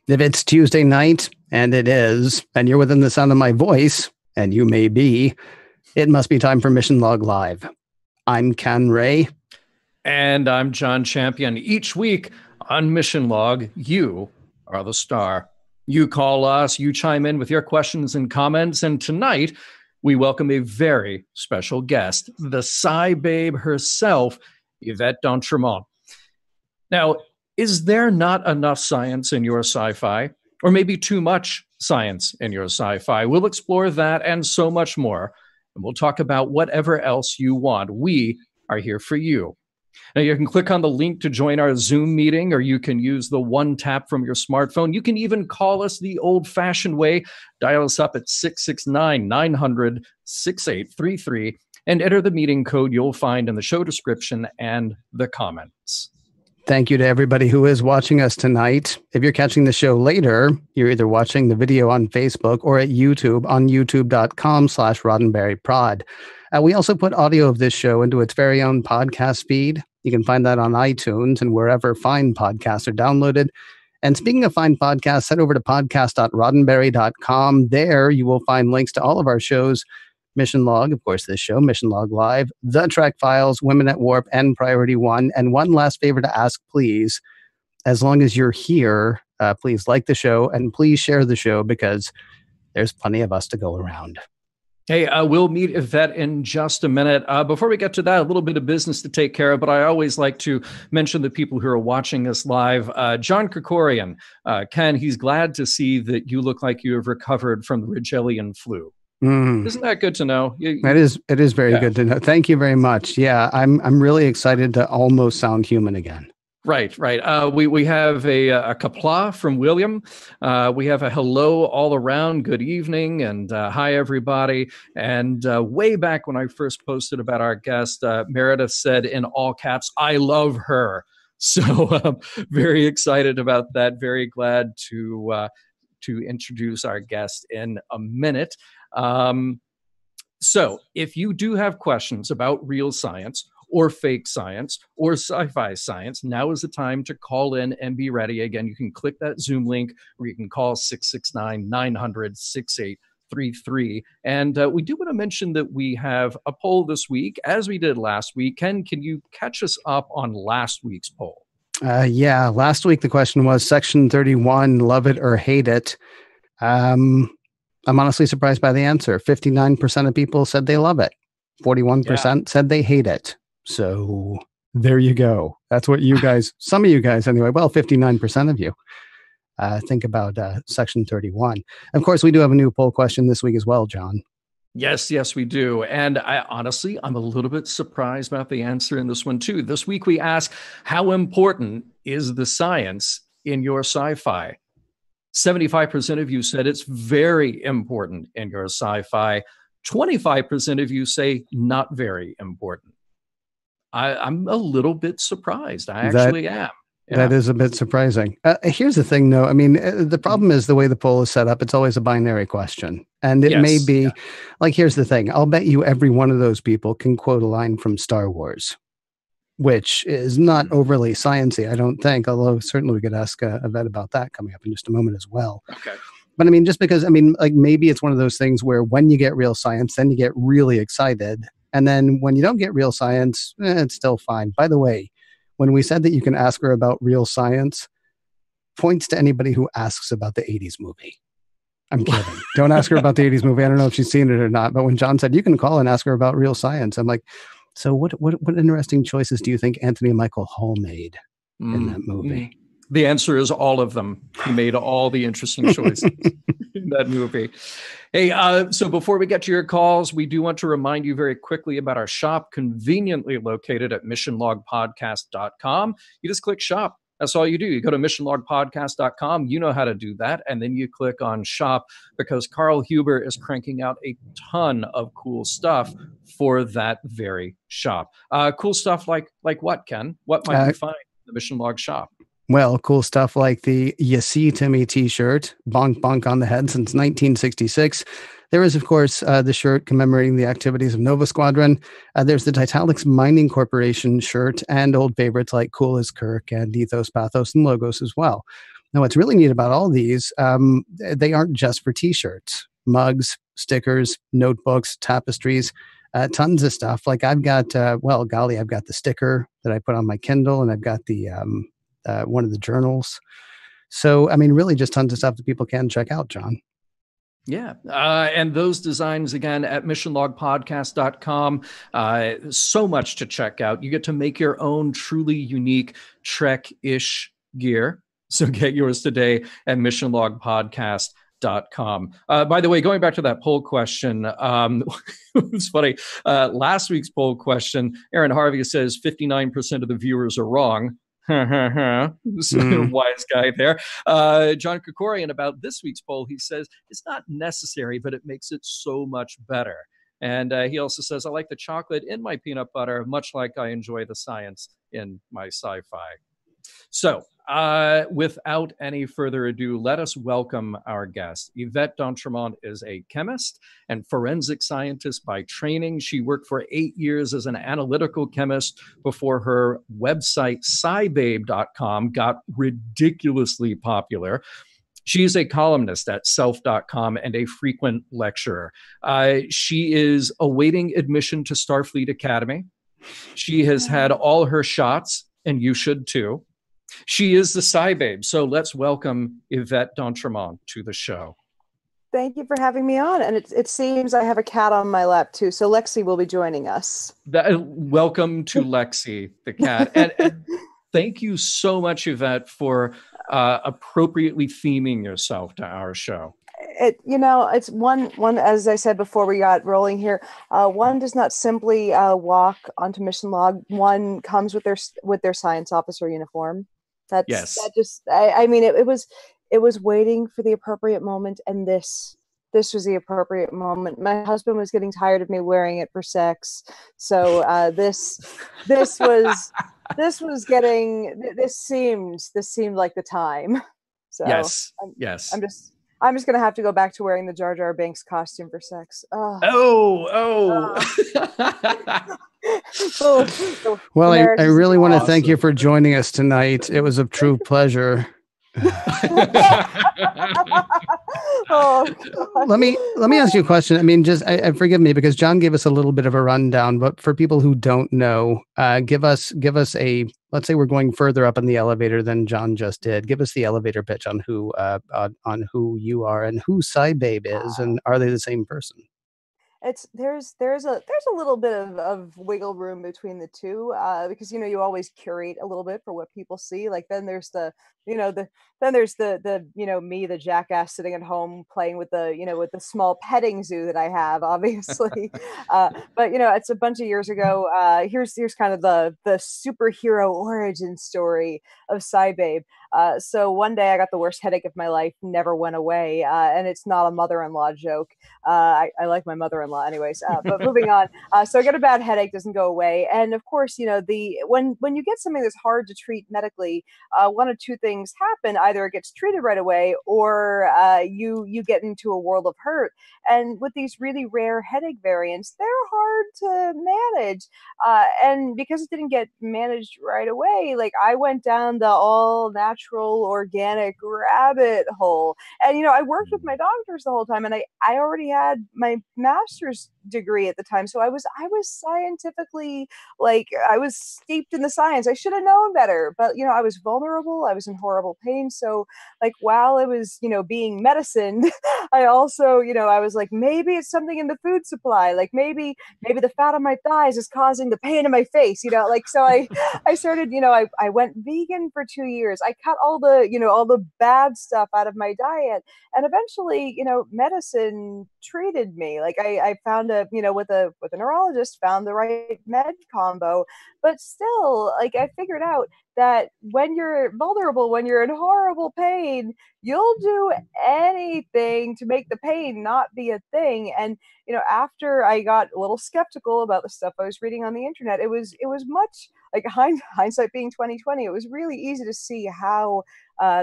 If it's Tuesday night, and it is, and you're within the sound of my voice, and you may be, it must be time for Mission Log Live. I'm Ken Ray. And I'm John Champion. Each week on Mission Log, you are the star. You call us, you chime in with your questions and comments, and tonight we welcome a very special guest, the SciBabe herself, Yvette d'Entremont. Now, is there not enough science in your sci-fi? Or maybe too much science in your sci-fi? We'll explore that and so much more. And we'll talk about whatever else you want. We are here for you. Now, you can click on the link to join our Zoom meeting, or you can use the one tap from your smartphone. You can even call us the old-fashioned way. Dial us up at 669-900-6833 and enter the meeting code you'll find in the show description and the comments. Thank you to everybody who is watching us tonight. If you're catching the show later, you're either watching the video on Facebook or at YouTube on youtube.com/RoddenberryProd. We also put audio of this show into its very own podcast feed. You can find that on iTunes and wherever fine podcasts are downloaded. And speaking of fine podcasts, head over to podcast.roddenberry.com. There you will find links to all of our shows. Mission Log, of course, this show, Mission Log Live, The Trek Files, Women at Warp, and Priority One. And one last favor to ask, please, as long as you're here, please like the show and please share the show because there's plenty of us to go around. Hey, we'll meet Yvette in just a minute. Before we get to that, a little bit of business to take care of, but I always like to mention the people who are watching us live. John Krikorian, Ken, he's glad to see that you look like you have recovered from the Rigelian flu. Isn't that good to know? It is very good to know. Thank you very much. Yeah, I'm really excited to almost sound human again. Right. We have a kapla from William. We have a hello all around. Good evening and hi, everybody. And way back when I first posted about our guest, Meredith said in all caps, "I love her." So very excited about that. Very glad to introduce our guest in a minute. So if you do have questions about real science or fake science or sci-fi science, now is the time to call in and be ready. Again, you can click that Zoom link or you can call 669-900-6833. And we do want to mention that we have a poll this week, as we did last week. Ken, can you catch us up on last week's poll? Yeah, last week the question was Section 31, love it or hate it. I'm honestly surprised by the answer. 59% of people said they love it. 41% said they hate it. So there you go. That's what you guys, some of you guys anyway, well, 59% of you think about Section 31. Of course, we do have a new poll question this week as well, John. Yes, we do. And I'm a little bit surprised about the answer in this one, too. This week we ask, how important is the science in your sci-fi? 75% of you said it's very important in your sci-fi. 25% of you say not very important. I'm a little bit surprised. I actually am. Yeah. That is a bit surprising. Here's the thing, though. I mean, the problem is the way the poll is set up. It's always a binary question. And it may be, like, here's the thing. I'll bet you every one of those people can quote a line from Star Wars, which is not overly sciencey, I don't think, although certainly we could ask Yvette about that coming up in just a moment as well. Okay. But I mean, just because, I mean, like maybe it's one of those things where when you get real science, then you get really excited. And then when you don't get real science, it's still fine. By the way, when we said that you can ask her about real science, points to anybody who asks about the 80s movie. I'm kidding. Don't ask her about the 80s movie. I don't know if she's seen it or not. But when John said, you can call and ask her about real science, I'm like, so what interesting choices do you think Anthony Michael Hall made in that movie? The answer is all of them. He made all the interesting choices in that movie. Hey, so before we get to your calls, we do want to remind you very quickly about our shop, conveniently located at missionlogpodcast.com. You just click shop. That's all you do. You go to missionlogpodcast.com. You know how to do that. And then you click on shop because Carl Huber is cranking out a ton of cool stuff for that very shop. Cool stuff like what, Ken? What might we find in the Mission Log shop? Well, cool stuff like the You See Timmy t-shirt, bonk bonk on the head since 1966. There is, of course, the shirt commemorating the activities of Nova Squadron. There's the Titanics Mining Corporation shirt and old favorites like Cool as Kirk and Ethos, Pathos, and Logos as well. Now, what's really neat about all these, they aren't just for t-shirts, mugs, stickers, notebooks, tapestries, tons of stuff. Like I've got, well, golly, I've got the sticker that I put on my Kindle, and I've got the one of the journals. So, I mean, really just tons of stuff that people can check out, John. Yeah. And those designs, again, at missionlogpodcast.com. So much to check out. You get to make your own truly unique Trek-ish gear. So get yours today at missionlogpodcast.com. By the way, going back to that poll question, it was funny. Last week's poll question, Aaron Harvey says 59% of the viewers are wrong. Wise guy there. John Krikorian, about this week's poll, he says it's not necessary, but it makes it so much better. And he also says, I like the chocolate in my peanut butter, much like I enjoy the science in my sci-fi. So without any further ado, let us welcome our guest. Yvette d'Entremont is a chemist and forensic scientist by training. She worked for 8 years as an analytical chemist before her website, SciBabe.com, got ridiculously popular. She is a columnist at self.com and a frequent lecturer. She is awaiting admission to Starfleet Academy. She has had all her shots, and you should too. She is the SciBabe. So let's welcome Yvette d'Entremont to the show. Thank you for having me on. And it seems I have a cat on my lap too. So Lexi will be joining us. Welcome to Lexi, the cat. And thank you so much, Yvette, for appropriately theming yourself to our show. It's one, as I said before we got rolling here, one does not simply walk onto Mission Log. One comes with their science officer uniform. It was waiting for the appropriate moment, and this was the appropriate moment. My husband was getting tired of me wearing it for sex, so this seemed like the time. So yes. I'm just gonna have to go back to wearing the Jar Jar Binks costume for sex. Well, I really want to thank you for joining us tonight. It was a true pleasure. Let me ask you a question. I mean, just forgive me because John gave us a little bit of a rundown, but for people who don't know, give us a, let's say we're going further up in the elevator than John just did. Give us the elevator pitch on who you are and who SciBabe is, and are they the same person? There's a little bit of wiggle room between the two, because you always curate a little bit for what people see. Like then there's the me, the jackass sitting at home playing with the small petting zoo that I have, obviously. But it's a bunch of years ago. Here's kind of the superhero origin story of SciBabe. So one day I got the worst headache of my life, never went away, and it's not a mother-in-law joke. I like my mother-in-law anyways, but moving on. So I get a bad headache, doesn't go away. And of course, when you get something that's hard to treat medically, one of two things happen. Either it gets treated right away, or you get into a world of hurt. And with these really rare headache variants, they're hard to manage. And because it didn't get managed right away, like I went down the all natural organic rabbit hole. And I worked with my doctors the whole time, and I already had my master's degree at the time, so I was scientifically, like, I was steeped in the science. I should have known better, but I was vulnerable, I was in horrible pain. So like while I was being medicined, I also I was like, maybe it's something in the food supply, like maybe the fat on my thighs is causing the pain in my face, like. So I started, I went vegan for 2 years. I cut all the bad stuff out of my diet, and eventually medicine treated me. Like I found with a neurologist, found the right med combo. But still, like, I figured out that when you're vulnerable, when you're in horrible pain, you'll do anything to make the pain not be a thing. And after I got a little skeptical about the stuff I was reading on the internet, it was much like hindsight being 2020. It was really easy to see how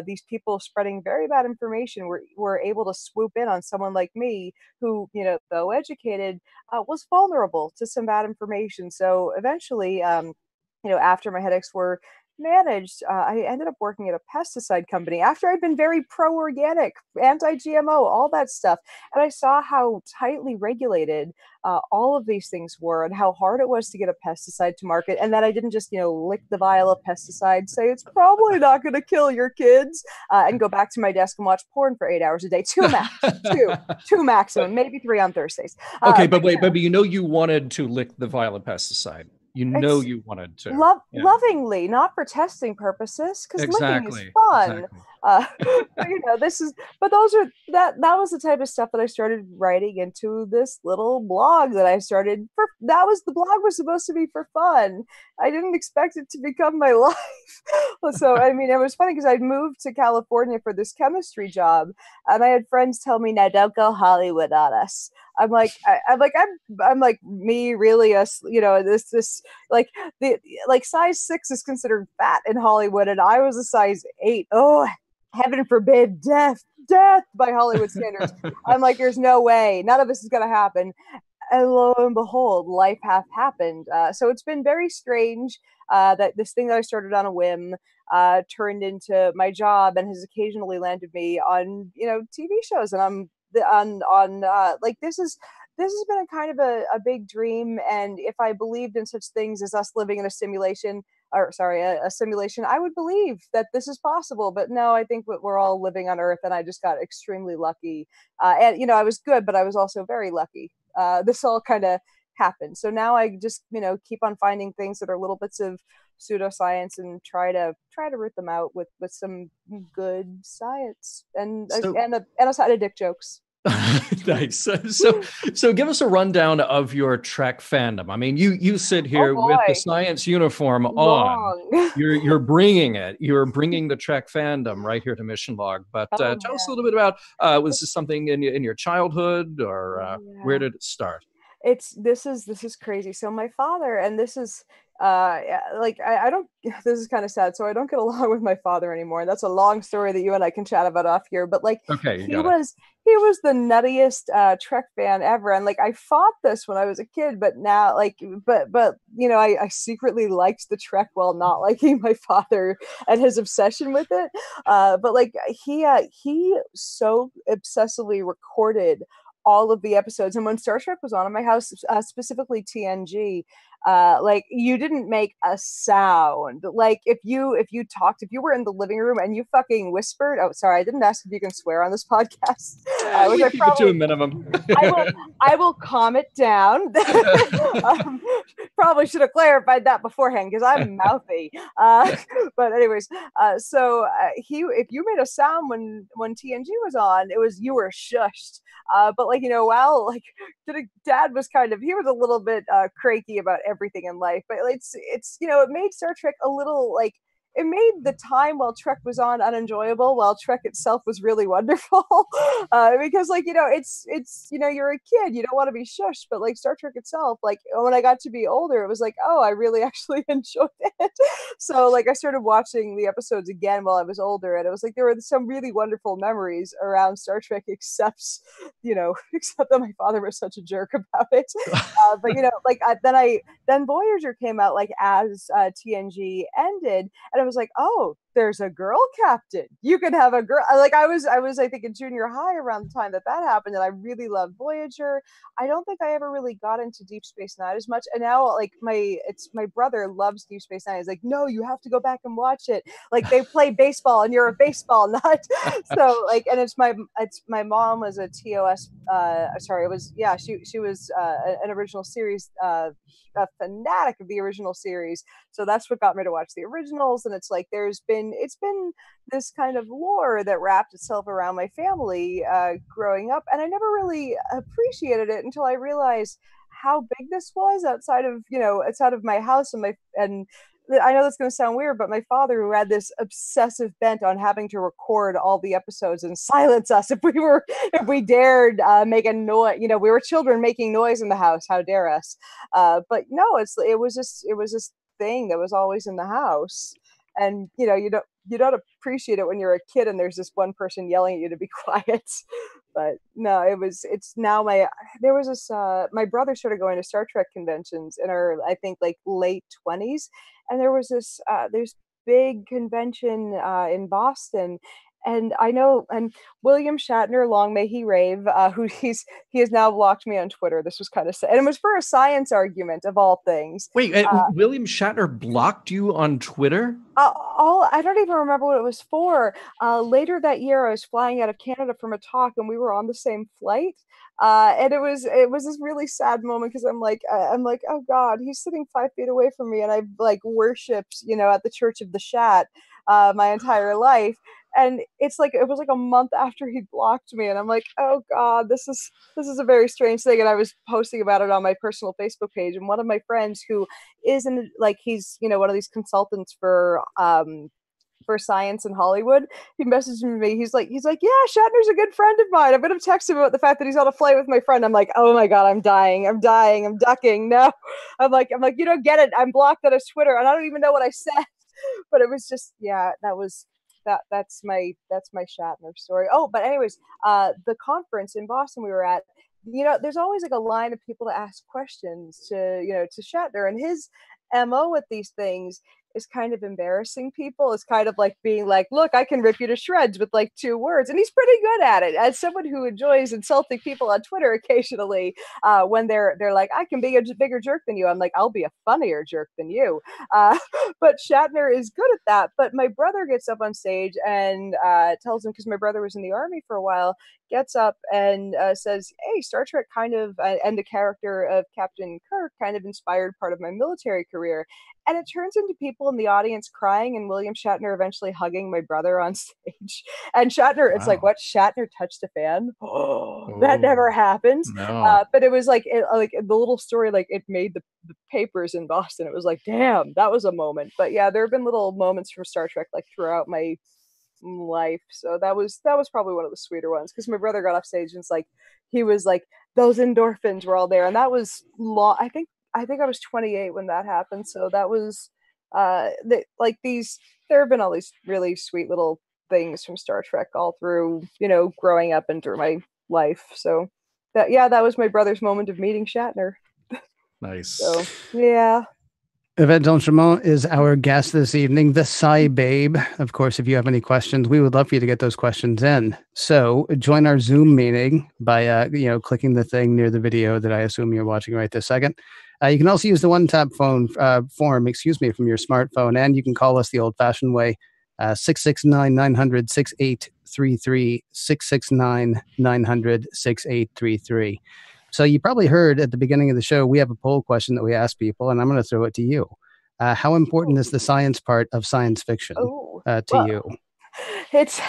these people spreading very bad information were able to swoop in on someone like me, who, though educated, was vulnerable to some bad information. So eventually, after my headaches were managed, I ended up working at a pesticide company after I'd been very pro-organic, anti-GMO, all that stuff. And I saw how tightly regulated all of these things were and how hard it was to get a pesticide to market. And that I didn't just, lick the vial of pesticide, say it's probably not going to kill your kids, and go back to my desk and watch porn for 8 hours a day. Two maximum, maybe 3 on Thursdays. Okay, but wait, but you wanted to lick the vial of pesticide. You wanted to. Lovingly, not for testing purposes, because licking is fun. Exactly. That was the type of stuff that I started writing into this little blog that I started for. The blog was supposed to be for fun. I didn't expect it to become my life. So, I mean, it was funny because I'd moved to California for this chemistry job, and I had friends tell me, "Now don't go Hollywood on us." I'm like, me really, this like size 6 is considered fat in Hollywood, and I was a size 8. Oh, heaven forbid, death by Hollywood standards. I'm like, there's no way, none of this is gonna happen. And lo and behold, life hath happened. So it's been very strange that this thing that I started on a whim turned into my job and has occasionally landed me on TV shows, and I'm this has been a kind of a big dream. And if I believed in such things as us living in a simulation, I would believe that this is possible. But no, I think we're all living on Earth, and I just got extremely lucky. And I was good, but I was also very lucky. This all kind of happened. So now I just keep on finding things that are little bits of pseudoscience and try to root them out with some good science and a side of dick jokes. Nice. So give us a rundown of your Trek fandom. I mean, you sit here with the science uniform on. You're bringing it. You're bringing the Trek fandom right here to Mission Log. But tell us a little bit about was this something in your childhood, or where did it start? This is crazy. So my father, and this is I don't, this is kind of sad. So I don't get along with my father anymore. That's a long story that you and I can chat about off here. But he was the nuttiest Trek fan ever. And I fought this when I was a kid, but now I secretly liked the Trek while not liking my father and his obsession with it. But he so obsessively recorded all of the episodes. And when Star Trek was on in my house, specifically TNG, you didn't make a sound. If you were in the living room and you fucking whispered, oh, sorry, I didn't ask if you can swear on this podcast. We keep it to a minimum. I will calm it down. Probably should have clarified that beforehand because I'm mouthy. But anyways, if you made a sound when TNG was on, you were shushed. Dad was he was a little bit cranky about everything in life, but it made Star Trek a little it made the time while Trek was on unenjoyable, while Trek itself was really wonderful. Because you're a kid, you don't want to be shushed, but Star Trek itself, when I got to be older, it was I really actually enjoyed it. So I started watching the episodes again while I was older, and it was there were some really wonderful memories around Star Trek, except that my father was such a jerk about it. Then Voyager came out as TNG ended, and I was oh, there's a girl captain. You can have a girl. I was I think in junior high around the time that happened, and I really loved Voyager. I don't think I ever really got into Deep Space Nine as much. And now my brother loves Deep Space Nine. He's no, you have to go back and watch it. They play baseball and you're a baseball nut. So and it's my mom was a TOS. She was an original series a fanatic of the original series. So that's what got me to watch the originals. And it's it's been this kind of lore that wrapped itself around my family growing up. And I never really appreciated it until I realized how big this was outside of my house and I know that's going to sound weird, but my father, who had this obsessive bent on having to record all the episodes and silence us if we dared make a noise. We were children making noise in the house. How dare us? But no, it was this thing that was always in the house, and you don't appreciate it when you're a kid and there's this one person yelling at you to be quiet. But no, there was this my brother started going to Star Trek conventions in our, I think, late 20s, and there was this big convention in Boston. And I know, and William Shatner, long may he rave, he has now blocked me on Twitter. This was kind of sad. And it was for a science argument of all things. Wait, William Shatner blocked you on Twitter? I don't even remember what it was for. Later that year, I was flying out of Canada from a talk, and we were on the same flight. And it was this really sad moment because I'm like, oh God, he's sitting 5 feet away from me, and I've like worshipped, at the Church of the Shat my entire life. And it was like a month after he blocked me, and I'm like, oh God, this is a very strange thing. And I was posting about it on my personal Facebook page, and one of my friends who isn't like, he's one of these consultants for science in Hollywood, he messaged me. He's like, yeah, Shatner's a good friend of mine. I'm gonna text him about the fact that he's on a flight with my friend. I'm like, oh my God, I'm dying, I'm ducking. No, I'm like, you don't get it. I'm blocked on his Twitter, and I don't even know what I said. But it was just, yeah, that's my Shatner story. Oh, but anyways, the conference in Boston we were at, there's always like a line of people to ask questions to Shatner, and his MO with these things is kind of embarrassing people. It's kind of like being like, look, I can rip you to shreds with like 2 words. And he's pretty good at it. As someone who enjoys insulting people on Twitter occasionally, when they're like, I can be a bigger jerk than you, I'm like, I'll be a funnier jerk than you. But Shatner is good at that. But my brother gets up on stage and tells him, because my brother was in the army for a while, gets up and says, hey, Star Trek kind of, and the character of Captain Kirk kind of inspired part of my military career. And it turns into people in the audience crying, and William Shatner eventually hugging my brother on stage. And Shatner, It's like, what? Shatner touched a fan? Oh, that never happened. No. But it was like, the little story, like it made the papers in Boston. It was like, damn, that was a moment. But yeah, there have been little moments from Star Trek like throughout my life. So that was probably one of the sweeter ones, because my brother got off stage and it's like, he was like, those endorphins were all there, and that was long. I think I was 28 when that happened. So that was there have been all these really sweet little things from Star Trek all through, growing up and through my life. So that was my brother's moment of meeting Shatner. Nice. So yeah. Yvette D'Entremont is our guest this evening, the SciBabe. Of course, if you have any questions, we would love for you to get those questions in. So join our Zoom meeting by, clicking the thing near the video that I assume you're watching right this second. You can also use the one-tap form from your smartphone, and you can call us the old-fashioned way, 669-900-6833, 669-900-6833. So you probably heard at the beginning of the show, we have a poll question that we ask people, and I'm going to throw it to you. How important is the science part of science fiction to you? It's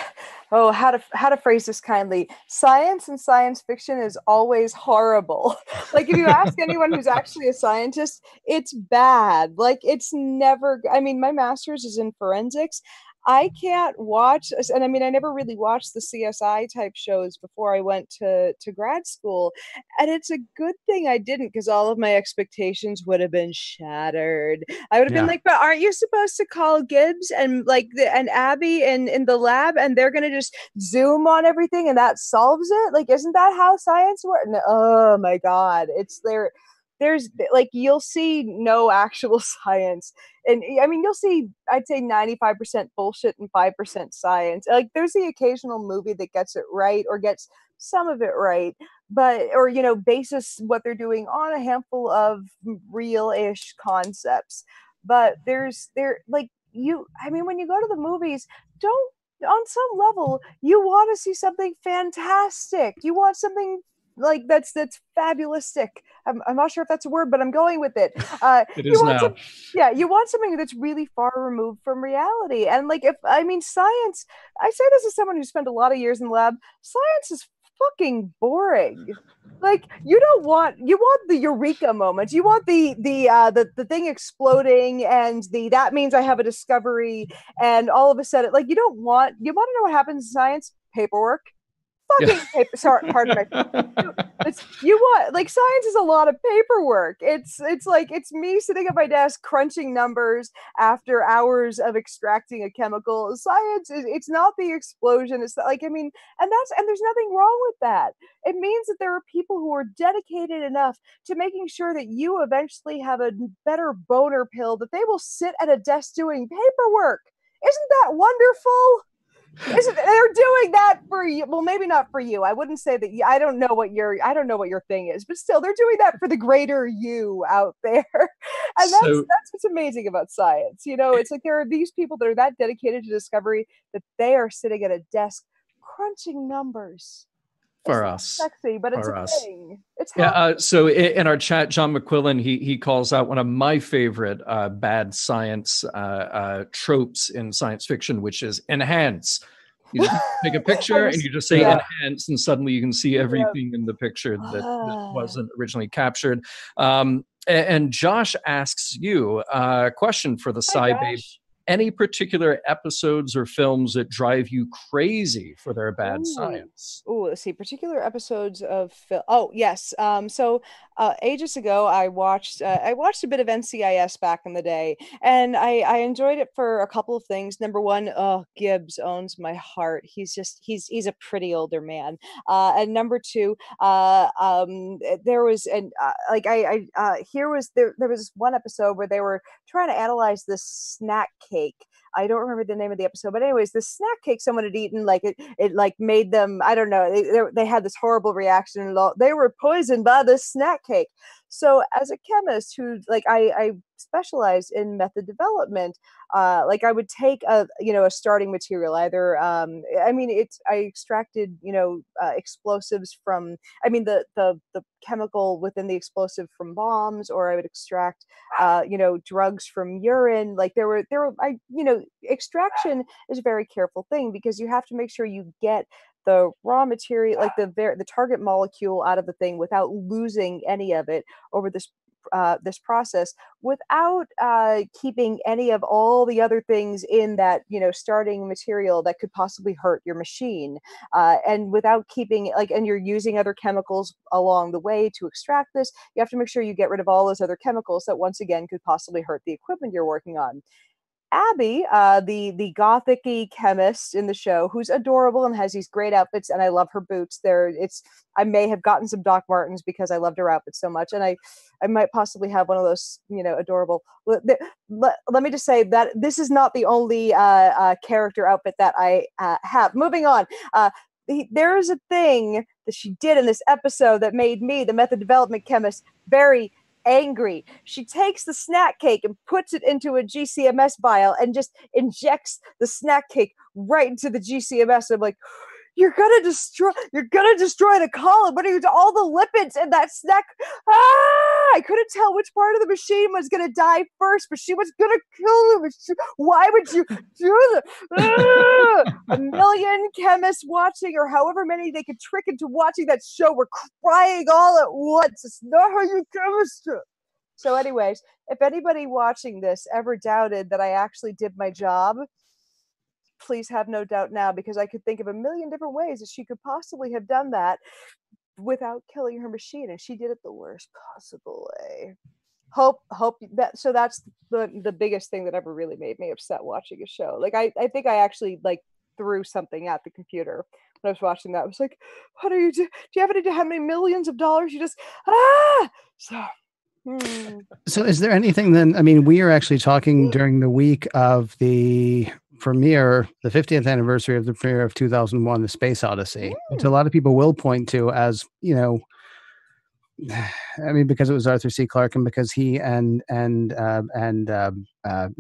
how to phrase this kindly. Science and science fiction is always horrible. Like if you ask anyone who's actually a scientist, it's bad. Like it's never. I mean, my master's is in forensics. I can't watch, and I mean, I never really watched the CSI type shows before I went to grad school, and it's a good thing I didn't, because all of my expectations would have been shattered. I would have been like, but aren't you supposed to call Gibbs and and Abby in the lab, and they're gonna just zoom on everything and that solves it? Like, isn't that how science works? No, oh my God, it's there. There's like, you'll see no actual science. And I mean, you'll see, I'd say 95% bullshit and 5% science. Like there's the occasional movie that gets it right or gets some of it right, but, or, bases what they're doing on a handful of real-ish concepts. But when you go to the movies, on some level, you want to see something fantastic. You want something like that's fabulistic. I'm not sure if that's a word, but I'm going with it. It is now. You want something that's really far removed from reality. And science, I say this as someone who spent a lot of years in the lab, science is fucking boring. Like you want the eureka moment. You want the thing exploding and that means I have a discovery, and all of a sudden, like you want to know what happens in science? Paperwork. Paper. Sorry, pardon me. You want, like, science is a lot of paperwork. It's like it's me sitting at my desk crunching numbers after hours of extracting a chemical. Science it's not the explosion. It's like, and there's nothing wrong with that. It means that there are people who are dedicated enough to making sure that you eventually have a better boner pill, that they will sit at a desk doing paperwork. Isn't that wonderful? They're doing that for you? Well, maybe not for you. I wouldn't say that. I don't know what your thing is, but still, they're doing that for the greater you out there, and that's what's amazing about science. It's like there are these people that are that dedicated to discovery that they are sitting at a desk crunching numbers. For it's us, sexy, but it's a thing. It's so in our chat, John McQuillan he calls out one of my favorite bad science tropes in science fiction, which is enhance. You just take a picture and you just say enhance, and suddenly you can see everything in the picture that wasn't originally captured. And Josh asks you a question for the SciBabe. Any particular episodes or films that drive you crazy for their bad science? Let's see. Particular episodes of film. Oh, yes. So ages ago, I watched a bit of NCIS back in the day, and I enjoyed it for a couple of things. Number one, Gibbs owns my heart. He's a pretty older man. And number two, there was there was one episode where they were trying to analyze this snack cake. I don't remember the name of the episode, but anyways, the snack cake someone had eaten, like it like made them, I don't know, they had this horrible reaction, and they were poisoned by this snack cake. So as a chemist who I specialize in method development, I would take a starting material, either I extracted explosives from, the chemical within the explosive from bombs, or I would extract drugs from urine. Extraction is a very careful thing, because you have to make sure you get the raw material, like the target molecule, out of the thing without losing any of it over this process, without keeping any of all the other things in that starting material that could possibly hurt your machine, and without keeping and you're using other chemicals along the way to extract this. You have to make sure you get rid of all those other chemicals that once again could possibly hurt the equipment you're working on. Abby, the gothic-y chemist in the show, who's adorable and has these great outfits, and I love her boots. I may have gotten some Doc Martens because I loved her outfit so much, and I might possibly have one of those, adorable. Let me just say that this is not the only character outfit that I have. Moving on. There is a thing that she did in this episode that made me, the method development chemist, very angry. She takes the snack cake and puts it into a GCMS vial and just injects the snack cake right into the GCMS. I'm like, you're gonna destroy the column. What are you doing? All the lipids in that snack. I couldn't tell which part of the machine was gonna die first, but she was gonna kill the machine. Why would you do that? A million chemists watching, or however many they could trick into watching that show, were crying all at once. It's not how you chemistry. So anyways, if anybody watching this ever doubted that I actually did my job, please have no doubt now, because I could think of a million different ways that she could possibly have done that without killing her machine, and she did it the worst possible way. Hope that. So that's the biggest thing that ever really made me upset watching a show. I think I actually threw something at the computer when I was watching that. I was like, what do you do? Do you have any idea how many millions of dollars you just So is there anything then? I mean, we are actually talking during the week of the premiere, the 50th anniversary of the premiere of 2001, The Space Odyssey, which a lot of people will point to as, because it was Arthur C. Clarke, and because he and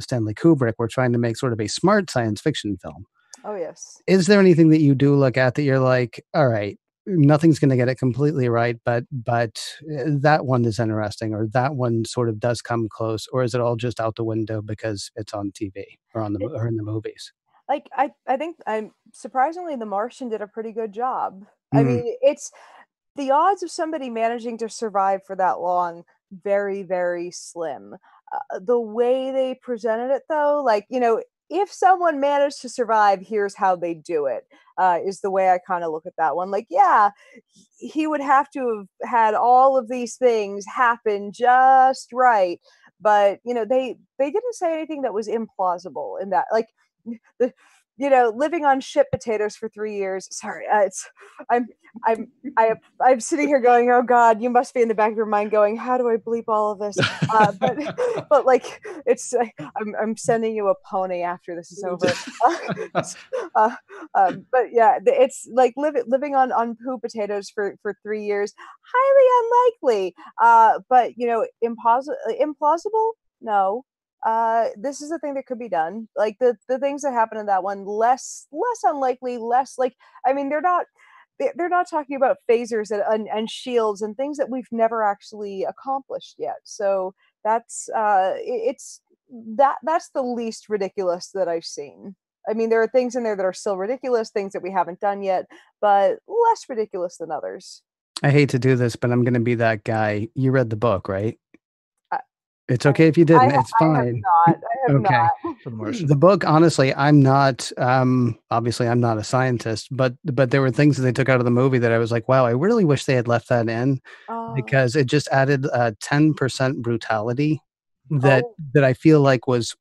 Stanley Kubrick were trying to make sort of a smart science fiction film. Oh, yes. Is there anything that you do look at that you're like, all right, nothing's going to get it completely right, but that one is interesting, or that one sort of does come close, or is it all just out the window because it's on TV or in the movies? I think surprisingly, The Martian did a pretty good job. I mean, it's the odds of somebody managing to survive for that long, very, very slim. The way they presented it, though, if someone managed to survive, here's how they do it, is the way I kind of look at that one. He would have to have had all of these things happen just right. But, they didn't say anything that was implausible in that. living on shit potatoes for 3 years. Sorry, I'm I'm sitting here going, oh God, you must be in the back of your mind going, how do I bleep all of this? But like, I'm sending you a pony after this is over. But yeah, it's like living on poo potatoes for 3 years, highly unlikely. But implausible? No. This is a thing that could be done. Like the things that happen in that one, less unlikely, less like, I mean, they're not talking about phasers and shields and things that we've never actually accomplished yet. So that's that's the least ridiculous that I've seen. I mean, there are things in there that are still ridiculous, things that we haven't done yet, but less ridiculous than others. I hate to do this, but I'm going to be that guy. You read the book, right? It's okay if you didn't. It's fine. I have okay. not. The book, honestly, I'm not. Obviously, I'm not a scientist, but there were things that they took out of the movie that I was like, wow, I really wish they had left that in, because it just added 10% brutality that I feel like was.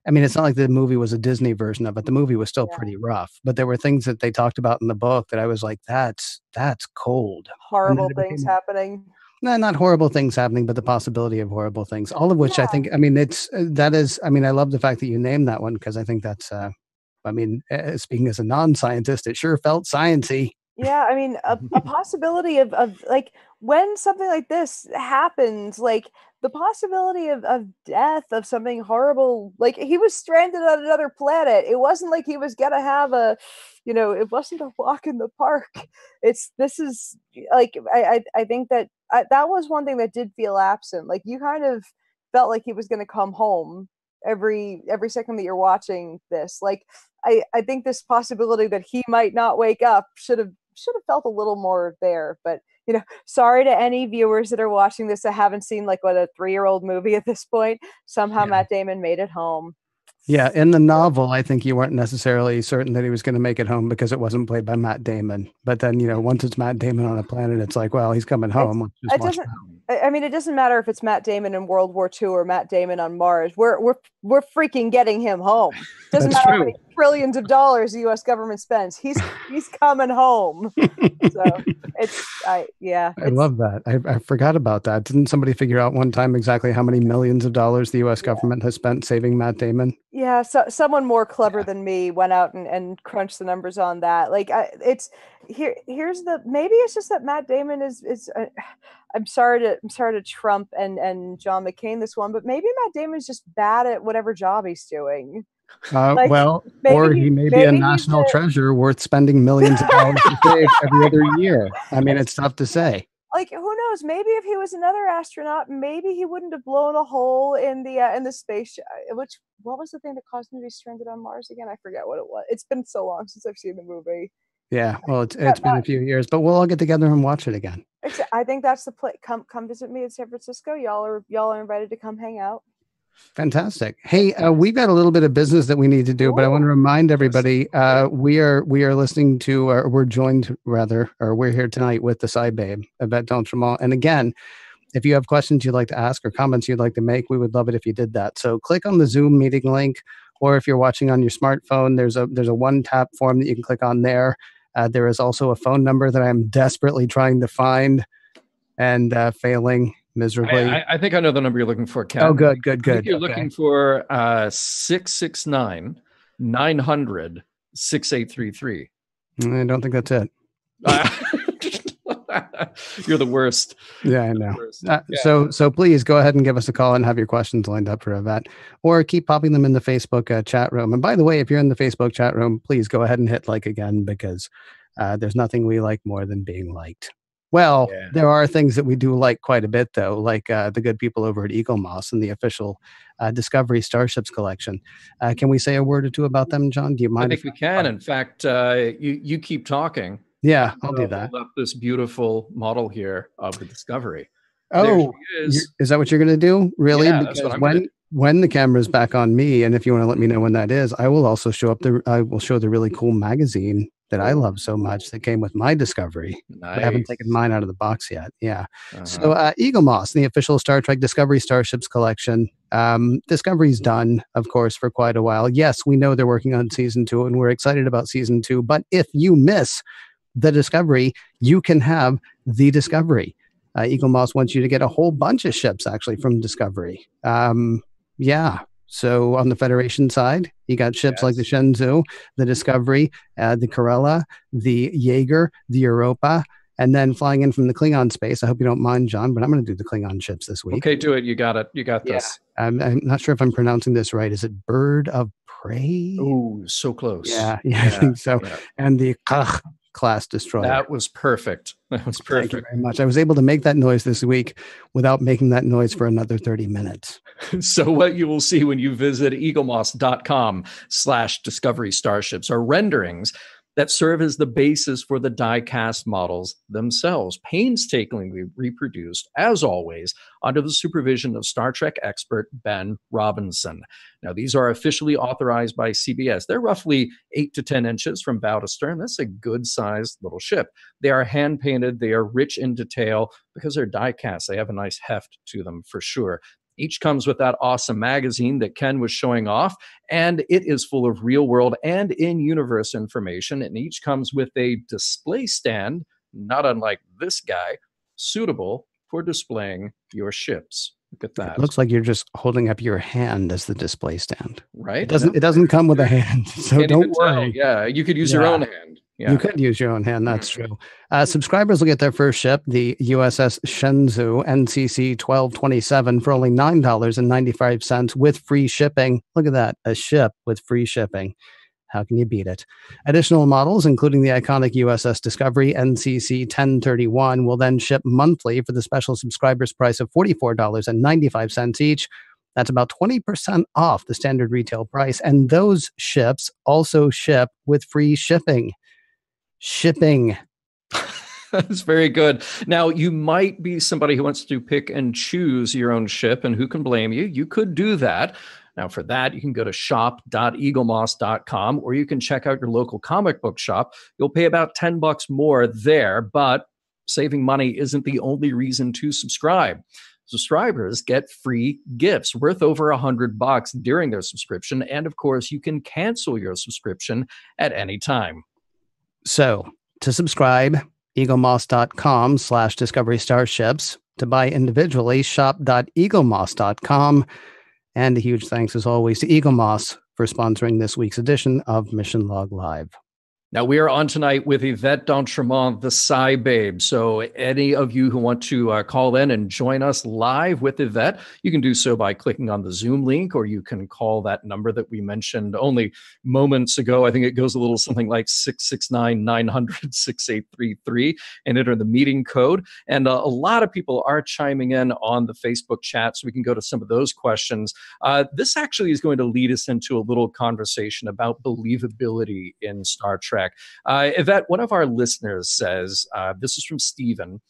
I mean, it's not like the movie was a Disney version of it. The movie was still pretty rough, but there were things that they talked about in the book that I was like, that's cold. Horrible things happening. No, not horrible things happening, but the possibility of horrible things. All of which I think, I mean, I love the fact that you named that one, because I think that's, speaking as a non-scientist, it sure felt sciencey. Yeah, I mean, a possibility of like, when something like this happens, like the possibility of death, of something horrible, like he was stranded on another planet. It wasn't like he was gonna have it wasn't a walk in the park. This is like, I think that that was one thing that did feel absent. Like you kind of felt like he was gonna come home every second that you're watching this. Like I think this possibility that he might not wake up should have felt a little more there. But sorry to any viewers that are watching this that haven't seen like a 3-year-old movie at this point. Somehow Matt Damon made it home. Yeah, in the novel, I think you weren't necessarily certain that he was going to make it home because it wasn't played by Matt Damon. But then, once it's Matt Damon on a planet, it's like, well, he's coming home. It doesn't matter if it's Matt Damon in World War II or Matt Damon on Mars. We're freaking getting him home. Doesn't matter how many trillions of dollars the U.S. government spends. He's coming home. So I love that. I forgot about that. Didn't somebody figure out one time exactly how many millions of dollars the U.S. government has spent saving Matt Damon? Yeah, so someone more clever than me went out and crunched the numbers on that. Like, maybe it's just that Matt Damon is. I'm sorry to Trump and John McCain this one, but maybe Matt Damon's just bad at whatever job he's doing. Or he may be a national treasure worth spending millions of dollars to save every other year. I mean, it's tough to say. Like, who knows? Maybe if he was another astronaut, maybe he wouldn't have blown a hole in the space. What was the thing that caused him to be stranded on Mars again? I forget what it was. It's been so long since I've seen the movie. Yeah, well, it's been a few years, but we'll all get together and watch it again. I think that's the play. Come visit me in San Francisco. Y'all are invited to come hang out. Fantastic. Hey, we've got a little bit of business that we need to do, but I want to remind everybody, we are listening to, we're here tonight with the SciBabe, Yvette D'Entremont. And again, if you have questions you'd like to ask or comments you'd like to make, we would love it if you did that. So click on the Zoom meeting link, or if you're watching on your smartphone, there's a one-tap form that you can click on there. There is also a phone number that I'm desperately trying to find and failing miserably. I think I know the number you're looking for, Ken. Oh, good. You're looking for 669-900-6833. I don't think that's it. You're the worst. Yeah, I know. So please go ahead and give us a call and have your questions lined up for Yvette, or keep popping them in the Facebook chat room. And by the way, if you're in the Facebook chat room, please go ahead and hit like again, because there's nothing we like more than being liked. Well, there are things that we do like quite a bit, though, like the good people over at Eagle Moss and the official Discovery Starships collection. Can we say a word or two about them, John? Do you mind? I think we can. In fact, you keep talking. Yeah, I'll do that. Hold up this beautiful model here of the Discovery. Oh, is that what you're going to do? Really? Yeah, because when the camera's back on me, and if you want to let me know when that is, I will also show the really cool magazine that I love so much that came with my Discovery. Nice. But I haven't taken mine out of the box yet. Yeah. So Eagle Moss, the official Star Trek Discovery Starships collection. Discovery's done, of course, for quite a while. Yes, we know they're working on season 2, and we're excited about season 2. But if you miss the Discovery, you can have the Discovery. Eagle Moss wants you to get a whole bunch of ships, actually, from Discovery. Yeah. So on the Federation side, you got ships like the Shenzhou, the Discovery, the Corella, the Jaeger, the Europa, and then flying in from the Klingon space. I hope you don't mind, John, but I'm going to do the Klingon ships this week. Okay, do it. You got it. You got this. I'm not sure if I'm pronouncing this right. Is it Bird of Prey? Oh, so close. Yeah, I think so. Yeah. And the class destroyer. That was perfect. That was perfect. Thank you very much. I was able to make that noise this week without making that noise for another 30 minutes. So what you will see when you visit eaglemoss.com/discovery starships are renderings that serve as the basis for the die-cast models themselves, painstakingly reproduced, as always, under the supervision of Star Trek expert Ben Robinson. Now, these are officially authorized by CBS. They're roughly 8 to 10 inches from bow to stern. That's a good-sized little ship. They are hand-painted. They are rich in detail. Because they're die-cast, they have a nice heft to them for sure. Each comes with that awesome magazine that Ken was showing off, and it is full of real-world and in-universe information, and each comes with a display stand, not unlike this guy, suitable for displaying your ships. Look at that. It looks like you're just holding up your hand as the display stand. Right? It doesn't come with a hand, so don't worry. Yeah, you could use your own hand. Yeah. You could use your own hand. That's true. Subscribers will get their first ship, the USS Shenzhou NCC 1227, for only $9.95 with free shipping. Look at that. A ship with free shipping. How can you beat it? Additional models, including the iconic USS Discovery NCC 1031, will then ship monthly for the special subscribers price of $44.95 each. That's about 20% off the standard retail price. And those ships also ship with free shipping. That's very good. Now, you might be somebody who wants to pick and choose your own ship, and who can blame you? You could do that. Now, for that, you can go to shop.eaglemoss.com, or you can check out your local comic book shop. You'll pay about $10 more there, but saving money isn't the only reason to subscribe. Subscribers get free gifts worth over $100 during their subscription, and of course, you can cancel your subscription at any time. So, to subscribe, eaglemoss.com/discovery starships. To buy individually, shop.eaglemoss.com. And a huge thanks, as always, to Eagle Moss for sponsoring this week's edition of Mission Log Live. Now, we are on tonight with Yvette d'Entremont, the SciBabe. So any of you who want to call in and join us live with Yvette, you can do so by clicking on the Zoom link, or you can call that number that we mentioned only moments ago. I think it goes a little something like 669-900-6833 and enter the meeting code. And a lot of people are chiming in on the Facebook chat, so we can go to some of those questions. This actually is going to lead us into a little conversation about believability in Star Trek. Yvette, one of our listeners says, this is from Stephen,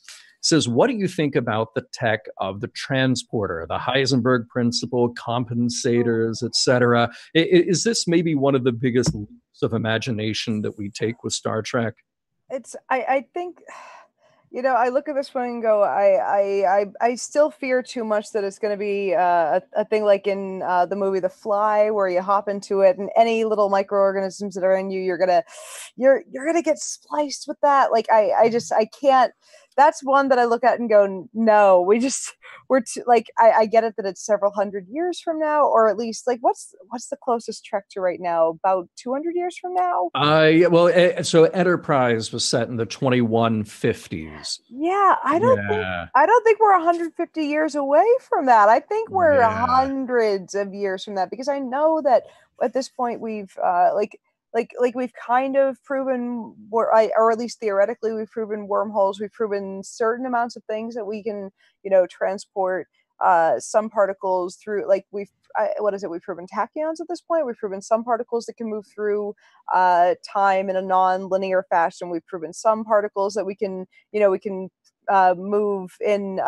says, what do you think about the tech of the transporter, the Heisenberg principle, compensators, etc.? Is this maybe one of the biggest leaps of imagination that we take with Star Trek? I think, I look at this one and go, I still fear too much that it's going to be a thing like in the movie The Fly, where you hop into it and any little microorganisms that are in you, you're gonna get spliced with that. Like I can't. That's one that I look at and go, no, I get it that it's several hundred years from now, or at least like what's the closest Trek to right now? About 200 years from now? So Enterprise was set in the 2150s. Yeah, I don't think we're 150 years away from that. I think we're hundreds of years from that, because I know that at this point we've we've kind of proven, or at least theoretically, we've proven wormholes. We've proven certain amounts of things that we can, transport some particles through. Like we've proven tachyons at this point. We've proven some particles that can move through time in a non-linear fashion. We've proven some particles that we can move in,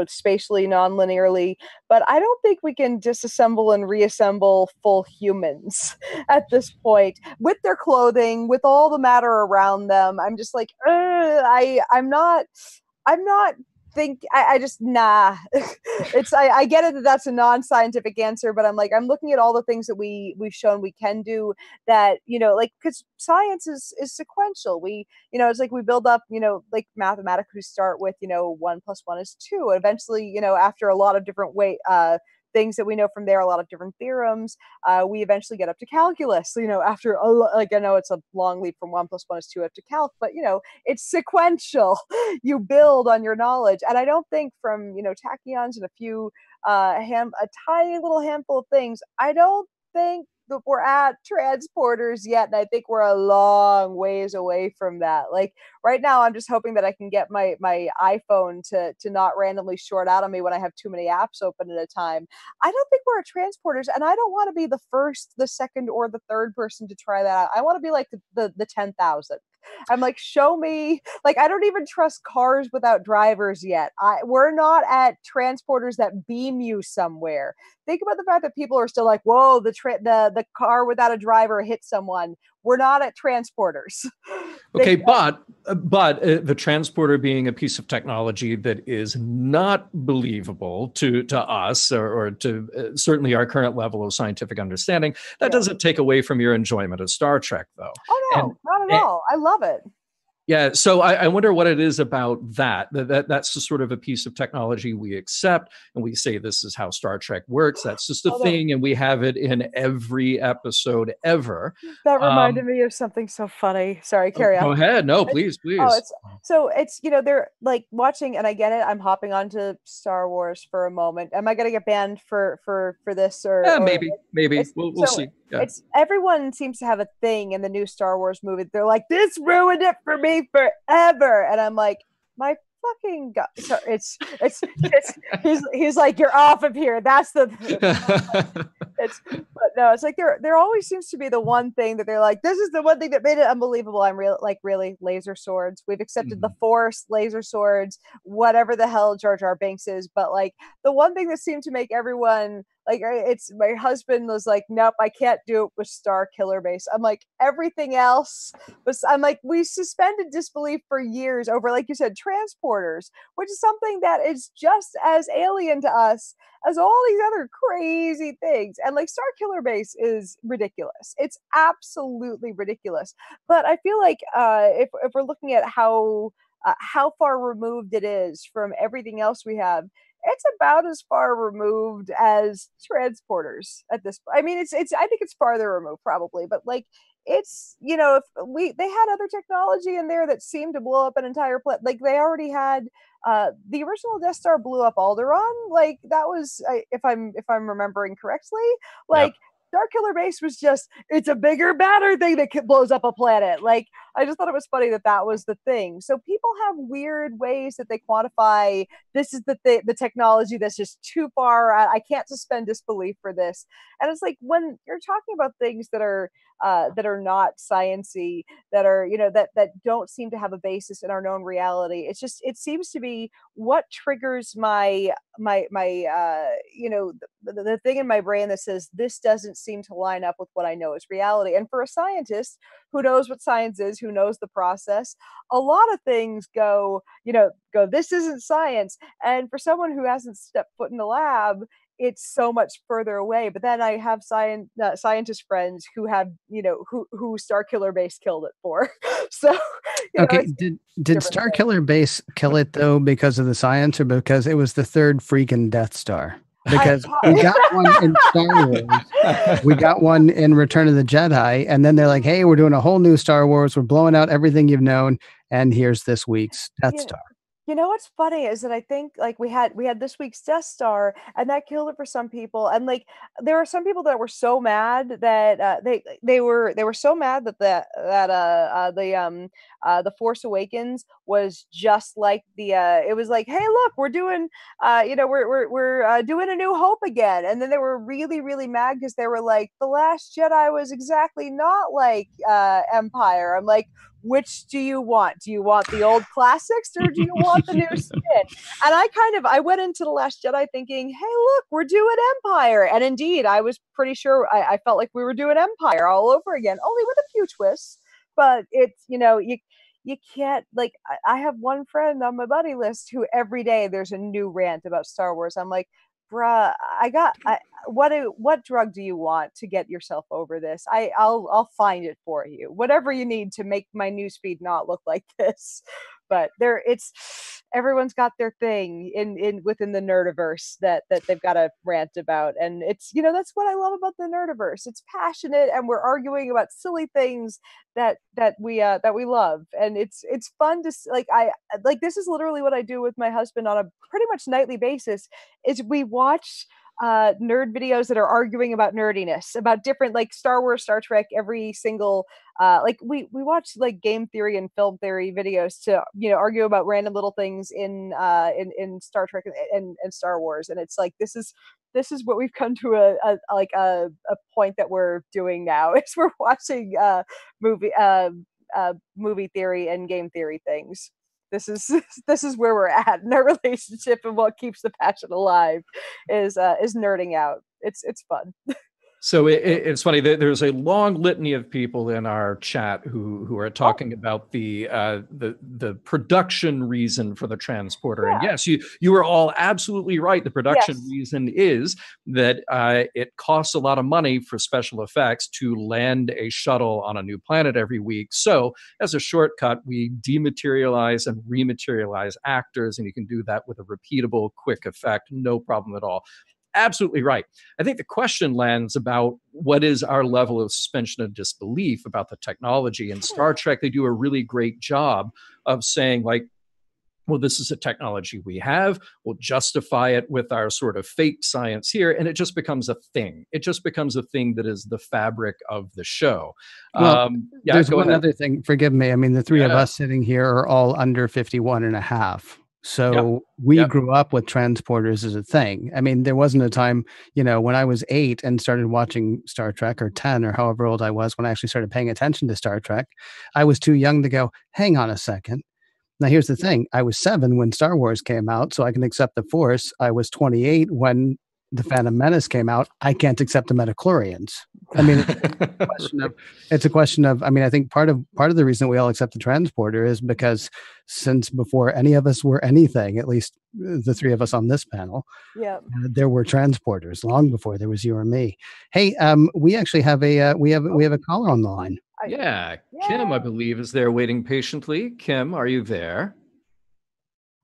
spatially non-linearly, but I don't think we can disassemble and reassemble full humans at this point with their clothing, with all the matter around them. I'm just like, I'm not think I just nah. I get it that that's a non-scientific answer, but I'm looking at all the things that we've shown we can do, that because science is sequential. It's like we build up, like mathematically we start with 1 + 1 is 2. Eventually, after a lot of different things that we know from there, a lot of different theorems, we eventually get up to calculus. After I know it's a long leap from 1 + 1 is 2 up to calc, but it's sequential. You build on your knowledge, and I don't think from tachyons and a tiny little handful of things, I don't think that we're at transporters yet, and I think we're a long ways away from that. Like right now, I'm just hoping that I can get my iPhone to not randomly short out on me when I have too many apps open at a time. I don't think we're at transporters, and I don't want to be the first, the second, or the third person to try that out. I want to be like the 10,000th. I'm like, show me. Like, I don't even trust cars without drivers yet. We're not at transporters that beam you somewhere. Think about the fact that people are still like, whoa, the car without a driver hit someone. We're not at transporters. Okay, but the transporter being a piece of technology that is not believable to us or to certainly our current level of scientific understanding, that doesn't take away from your enjoyment of Star Trek, though. Oh, no, not at all. I love it. Yeah, so I wonder what it is about that's the sort of a piece of technology we accept, and we say this is how Star Trek works. That's just a thing, and we have it in every episode ever. That reminded me of something so funny. Sorry, carry on. Go ahead. No, please. They're like watching, and I get it. I'm hopping onto Star Wars for a moment. Am I going to get banned for this? Maybe. We'll see. Yeah. Everyone seems to have a thing in the new Star Wars movie. They're like, this ruined it for me forever, and I'm like, my fucking God. So he's like, you're off of here. That's but no, it's like there always seems to be the one thing that they're like, this is the one thing that made it unbelievable. I'm really laser swords. We've accepted the Force, laser swords, whatever the hell Jar Jar Binks is, but like the one thing that seemed to make everyone like, it's my husband was like, nope, I can't do it with Star Killer Base. I'm like, everything else was, I'm like, we suspended disbelief for years over, like you said, transporters, which is something that is just as alien to us as all these other crazy things. And like Star Killer Base is ridiculous. It's absolutely ridiculous. But I feel like if we're looking at how far removed it is from everything else we have, it's about as far removed as transporters at this point. I mean, it's I think it's farther removed probably, but like it's, if they had other technology in there that seemed to blow up an entire planet. Like they already had the original Death Star blew up Alderaan. Like that was, if I'm remembering correctly, like. Yep. Star Killer Base was just, it's a bigger, badder thing that blows up a planet. Like, I just thought it was funny that was the thing. So people have weird ways that they quantify, this is the technology that's just too far. I can't suspend disbelief for this. And it's like, when you're talking about things that are not science-y, that are, that don't seem to have a basis in our known reality. It's just, it seems to be what triggers my the thing in my brain that says this doesn't seem to line up with what I know is reality. And for a scientist who knows what science is, who knows the process, a lot of things go, this isn't science. And for someone who hasn't stepped foot in the lab, it's so much further away. But then I have scientist friends who have, who Star Killer Base killed it for. So, okay, did Star Killer Base kill it though because of the science, or because it was the third freaking Death Star? Because we got one in Star Wars, we got one in Return of the Jedi, and then they're like, hey, we're doing a whole new Star Wars, we're blowing out everything you've known, and here's this week's Death Star. You know what's funny is that I think like we had this week's Death Star, and that killed it for some people. And like there are some people that were so mad that they were so mad that the Force Awakens was just like it was like, hey, look, we're doing we're doing A New Hope again. And then they were really, really mad because they were like, The Last Jedi was exactly not like Empire. I'm like, which do you want? Do you want the old classics or do you want the new spin? And I went into The Last Jedi thinking, hey, look, we're doing Empire. And indeed, I was pretty sure I felt like we were doing Empire all over again, only with a few twists. But it's, you can't, like, I have one friend on my buddy list who every day there's a new rant about Star Wars. I'm like, bruh, what drug do you want to get yourself over this? I'll find it for you. Whatever you need to make my newsfeed not look like this. But everyone's got their thing in within the nerdiverse that they've got to rant about, and it's that's what I love about the nerdiverse. It's passionate, and we're arguing about silly things that we love, and it's fun to this is literally what I do with my husband on a pretty much nightly basis. Is we watch nerd videos that are arguing about nerdiness, about different, like, Star Wars, Star Trek, every single we watch like game theory and film theory videos to argue about random little things in Star Trek and Star Wars, and it's like this is what we've come to a point that we're doing now is we're watching movie theory and game theory things. This is where we're at in our relationship, and what keeps the passion alive is nerding out. It's fun. So it's funny that there's a long litany of people in our chat who are talking about the production reason for the transporter. Yeah. And yes, you are all absolutely right. The production reason is that it costs a lot of money for special effects to land a shuttle on a new planet every week. So as a shortcut, we dematerialize and rematerialize actors, and you can do that with a repeatable, quick effect, no problem at all. Absolutely right. I think the question lands about what is our level of suspension of disbelief about the technology. In Star Trek, they do a really great job of saying, like, well, this is a technology we have. We'll justify it with our sort of fake science here. And it just becomes a thing. It just becomes a thing that is the fabric of the show. Well, there's one other thing. Forgive me. I mean, the three of us sitting here are all under 51 and a half. So we grew up with transporters as a thing. I mean, there wasn't a time, when I was 8 and started watching Star Trek, or 10 or however old I was when I actually started paying attention to Star Trek, I was too young to go, hang on a second. Now, here's the thing. I was 7 when Star Wars came out, so I can accept the Force. I was 28 when The Phantom Menace came out. I can't accept the midichlorians. I mean, it's a question of, I mean, I think part of the reason we all accept the transporter is because since before any of us were anything, at least the three of us on this panel, there were transporters long before there was you or me. Hey, we actually have we have a caller on the line. Kim, I believe, is there waiting patiently. Kim, are you there?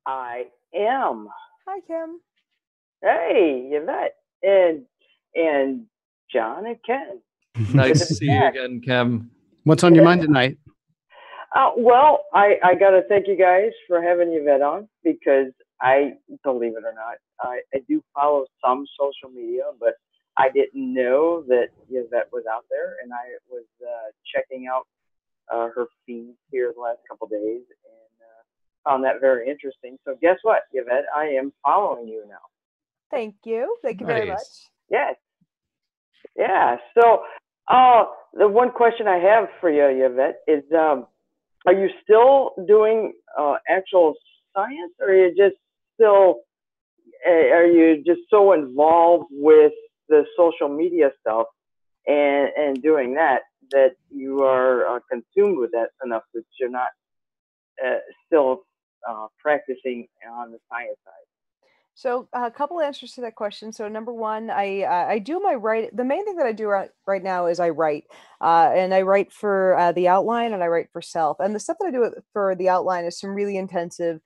I am. Hi, Kim. Hey, Yvette and John and Ken. Nice to see you again, Kim. What's on your mind tonight? Well, I got to thank you guys for having Yvette on, because I, believe it or not, I do follow some social media, but I didn't know that Yvette was out there, and I was checking out her feed here the last couple of days, and found that very interesting. So guess what, Yvette? I am following you now. Thank you. Thank you very much. Yes. Yeah. So the one question I have for you, Yvette, is are you still doing actual science, or are you just so involved with the social media stuff and doing that you are consumed with that enough that you're not still practicing on the science side? So a couple answers to that question. So number one, I do my writing. The main thing that I do right now is I write, and I write for the outline, and I write for Self. And the stuff that I do for the outline is some really intensive,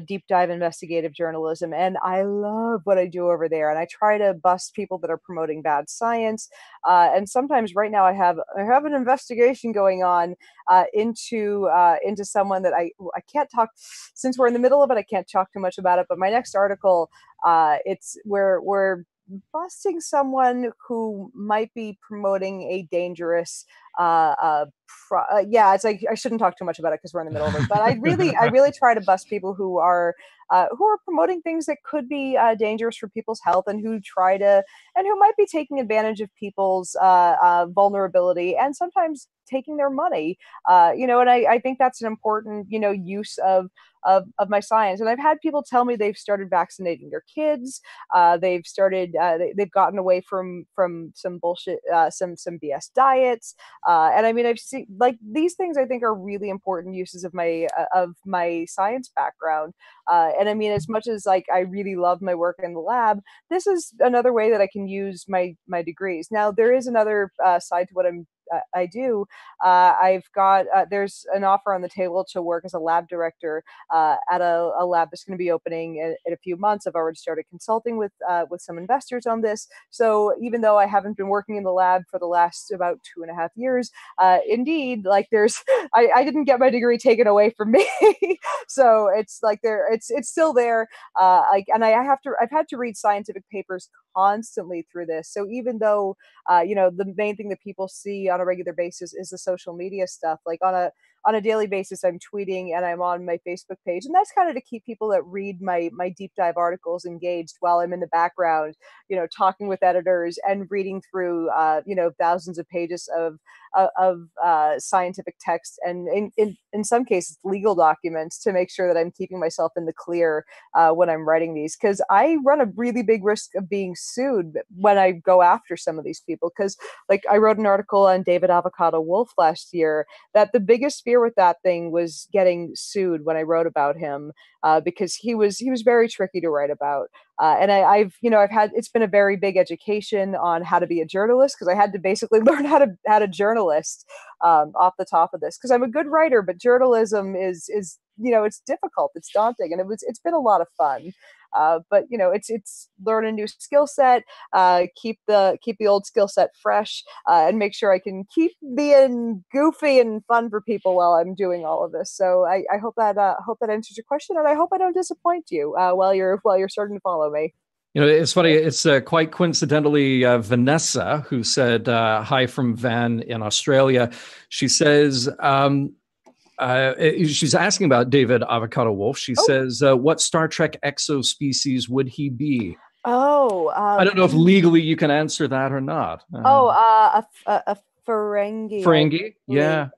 deep dive investigative journalism, and I love what I do over there. And I try to bust people that are promoting bad science. And sometimes, right now, I have an investigation going on into someone that I can't talk, since we're in the middle of it. I can't talk too much about it. But my next article, it's we're busting someone who might be promoting a dangerous it's like I shouldn't talk too much about it because we're in the middle of it, but I really try to bust people who are promoting things that could be dangerous for people's health, and who might be taking advantage of people's vulnerability, and sometimes taking their money. And I think that's an important use of my science. And I've had people tell me they've started vaccinating their kids. They've gotten away from some bullshit, some BS diets. And I mean, I've seen like these things. I think are really important uses of my science background. And I mean, as much as like I really love my work in the lab, this is another way that I can use my degrees. Now, there is another side to what I do. I've got there's an offer on the table to work as a lab director at a lab that's going to be opening in a few months. I've already started consulting with some investors on this. So even though I haven't been working in the lab for the last about 2.5 years, indeed, like I didn't get my degree taken away from me. So it's like it's still there. And I've had to read scientific papers constantly through this. So even though the main thing that people see on a regular basis is the social media stuff, like on a daily basis, I'm tweeting and I'm on my Facebook page, and that's kind of to keep people that read my deep dive articles engaged while I'm in the background, talking with editors and reading through thousands of pages of scientific text, and in some cases legal documents, to make sure that I'm keeping myself in the clear when I'm writing these, because I run a really big risk of being sued when I go after some of these people. Because like I wrote an article on David Avocado Wolf last year that the biggest fear with that thing was getting sued when I wrote about him, because he was very tricky to write about. And I've had, it's been a very big education on how to be a journalist, because I had to basically learn how to journalist off the top of this, because I'm a good writer, but journalism is it's difficult, it's daunting, and it's been a lot of fun. But it's learn a new skill set, keep the old skill set fresh, and make sure I can keep being goofy and fun for people while I'm doing all of this. So I hope that answers your question, and I hope I don't disappoint you while you're starting to follow me. It's funny. It's quite coincidentally Vanessa who said hi from Van in Australia. She says. She's asking about David Avocado Wolf. She says, what Star Trek exospecies would he be? I don't know if legally you can answer that or not. A Ferengi. Ferengi, yeah.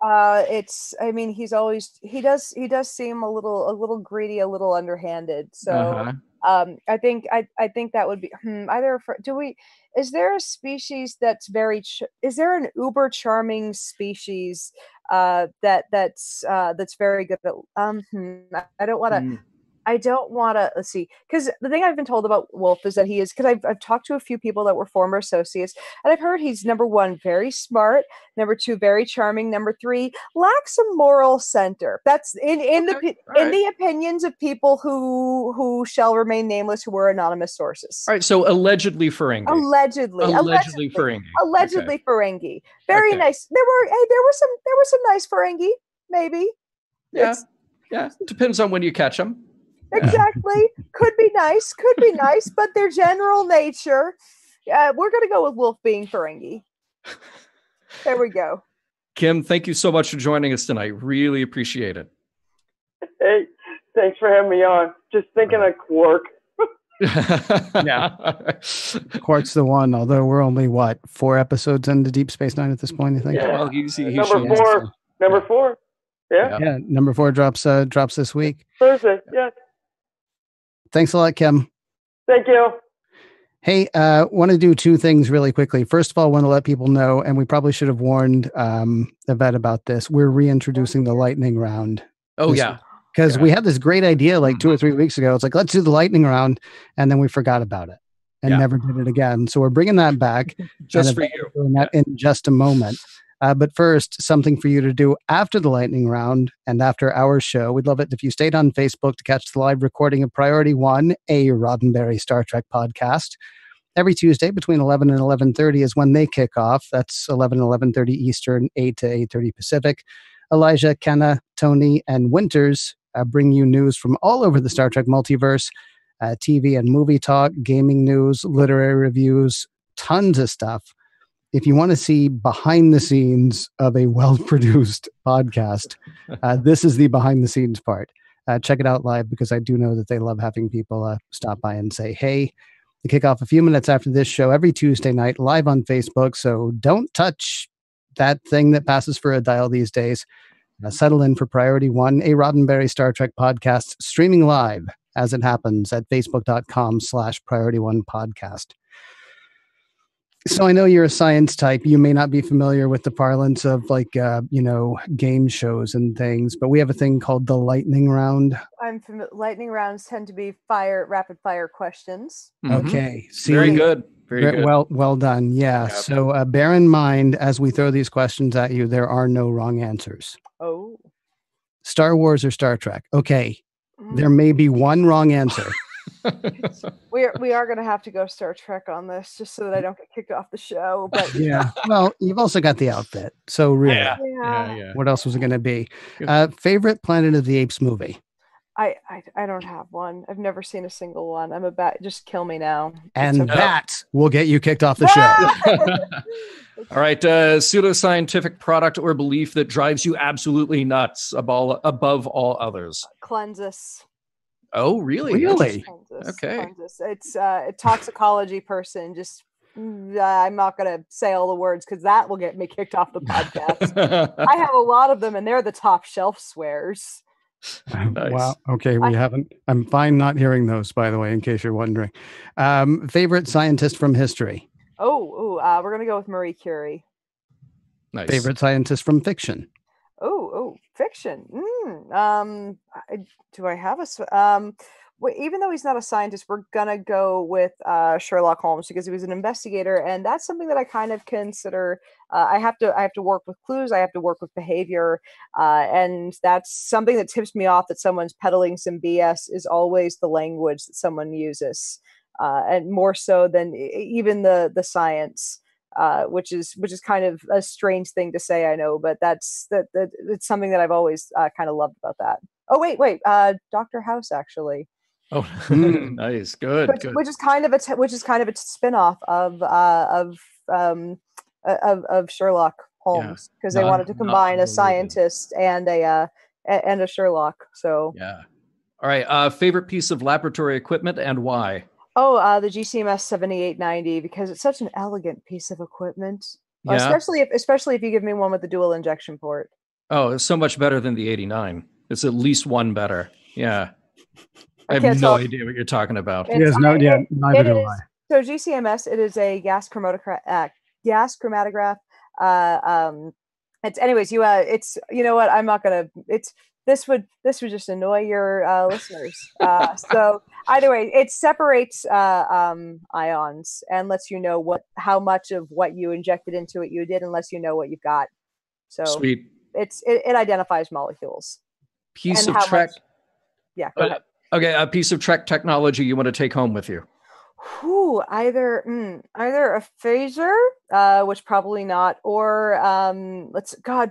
He does seem a little greedy, a little underhanded. So I think that would be either. Is there a species that's is there an uber charming species that's very good at I don't want to, let's see, because the thing I've been told about Wolf is that because I've talked to a few people that were former associates, and I've heard he's, number one, very smart, number two, very charming, number three, lacks a moral center. That's in the opinions of people who shall remain nameless, who were anonymous sources. All right, so allegedly Ferengi. Allegedly Ferengi. Allegedly Ferengi. Very nice. There were some nice Ferengi, maybe. Yeah. Depends on when you catch them. Exactly. Could be nice, but their general nature. We're going to go with Wolf being Ferengi. There we go. Kim, thank you so much for joining us tonight. Really appreciate it. Hey, thanks for having me on. Just thinking of Quark. Yeah. Quark's the one, although we're only, 4 episodes into Deep Space Nine at this point, I think? Yeah, well, number 4. Number 4. Yeah. Yeah, number 4 drops this week. Thursday, yeah. Thanks a lot, Kim. Thank you. Hey, want to do 2 things really quickly. First of all, want to let people know, and we probably should have warned Yvette about this, we're reintroducing the lightning round. Oh, yeah. Because we had this great idea like 2 or 3 weeks ago. It's like, let's do the lightning round. And then we forgot about it and never did it again. So we're bringing that back. Just for you. Doing that in just a moment. But first, something for you to do after the lightning round and after our show. We'd love it if you stayed on Facebook to catch the live recording of Priority 1, a Roddenberry Star Trek podcast. Every Tuesday between 11 and 11:30 is when they kick off. That's 11 and 11:30 Eastern, 8 to 8:30 Pacific. Elijah, Kenna, Tony, and Winters bring you news from all over the Star Trek multiverse. TV and movie talk, gaming news, literary reviews, tons of stuff. If you want to see behind the scenes of a well-produced podcast, this is the behind the scenes part. Check it out live, because I do know that they love having people stop by and say, hey. They kick off a few minutes after this show every Tuesday night live on Facebook. So don't touch that thing that passes for a dial these days. Settle in for Priority One, a Roddenberry Star Trek podcast, streaming live as it happens at facebook.com/Priority One podcast. So I know you're a science type. You may not be familiar with the parlance of game shows and things, but we have a thing called the lightning round. Lightning rounds tend to be rapid fire questions. Mm-hmm. Okay. Very good. Very good. Well done. Yeah. Yep. So bear in mind, as we throw these questions at you, there are no wrong answers. Oh. Star Wars or Star Trek? Okay. There may be one wrong answer. We are going to have to go Star Trek on this, just so that I don't get kicked off the show. But yeah, well, you've also got the outfit, so really, yeah. What else was it going to be? Favorite Planet of the Apes movie? I don't have one. I've never seen a single one. Just kill me now. And that will get you kicked off the show. All right, pseudoscientific product or belief that drives you absolutely nuts above all others. Cleanses. Oh, really? Really? Okay. It's a toxicology person. Just I'm not going to say all the words, because that will get me kicked off the podcast. I have a lot of them, and they're the top shelf swears. Nice. Wow. Okay, I'm fine not hearing those, by the way, in case you're wondering. Favorite scientist from history? We're going to go with Marie Curie. Nice. Favorite scientist from fiction? Fiction. Do I have even though he's not a scientist, we're gonna go with Sherlock Holmes, because he was an investigator, and that's something that I kind of consider. I have to work with clues. I have to work with behavior, and that's something that tips me off that someone's peddling some BS. Is always the language that someone uses, and more so than even the science. Which is kind of a strange thing to say, I know, but it's something that I've always kind of loved about that. Oh wait, Dr. House, actually. Oh, nice, good. Which is kind of a spinoff of Sherlock Holmes, because they wanted to combine a scientist and a Sherlock. So yeah. All right. Favorite piece of laboratory equipment and why? The GCMS 7890, because it's such an elegant piece of equipment. Yeah. Especially if you give me one with the dual injection port. Oh, it's so much better than the 89. It's at least one better. Yeah. I have no idea what you're talking about. Neither do I. So GCMS, it is a gas chromatograph. It's anyways. It's what I'm not gonna. This would just annoy your listeners. So either way, it separates ions and lets you know how much of what you injected into it you did, and lets you know what you've got. So sweet. It identifies molecules. Piece of Trek. Yeah. Go ahead. Okay, a piece of Trek technology you want to take home with you. Either a phaser, which probably not, or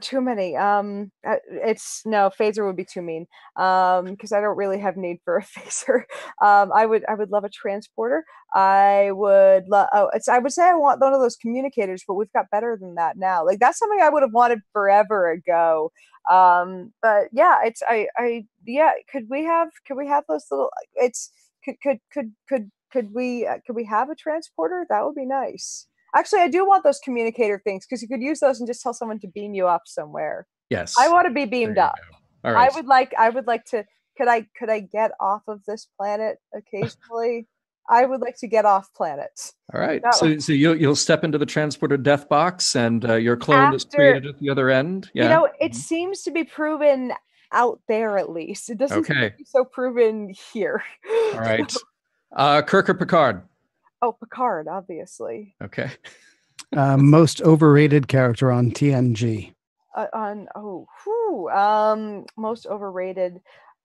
too many. Phaser would be too mean. Because I don't really have need for a phaser. I would love a transporter. I would say I want one of those communicators, but we've got better than that now. Like, that's something I would have wanted forever ago. But yeah, could we have those little? Could we have a transporter? That would be nice. Actually, I do want those communicator things, because you could use those and just tell someone to beam you up somewhere. Yes. I want to be beamed up. All right. I would like to. Could I get off of this planet occasionally? I would like to get off planet. All right. So you'll step into the transporter death box, and your clone is created at the other end. Yeah. It seems to be proven out there, at least. It doesn't seem to be so proven here. All right. Kirk or Picard? Oh, Picard, obviously. Okay. Most overrated character on TNG? Most overrated.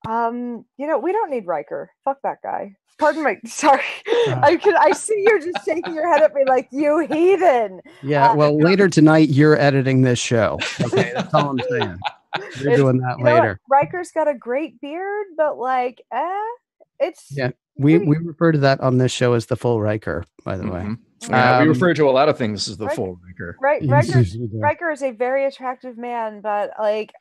We don't need Riker. Fuck that guy. Pardon me. Sorry. I see you're just shaking your head at me like, you heathen. Yeah. Well, later tonight, you're editing this show. Okay. That's all I'm saying. You're doing that later. Riker's got a great beard, but it's. Yeah. We refer to that on this show as the full Riker, by the way. Yeah, we refer to a lot of things as the full Riker. Right, Riker is a very attractive man, but like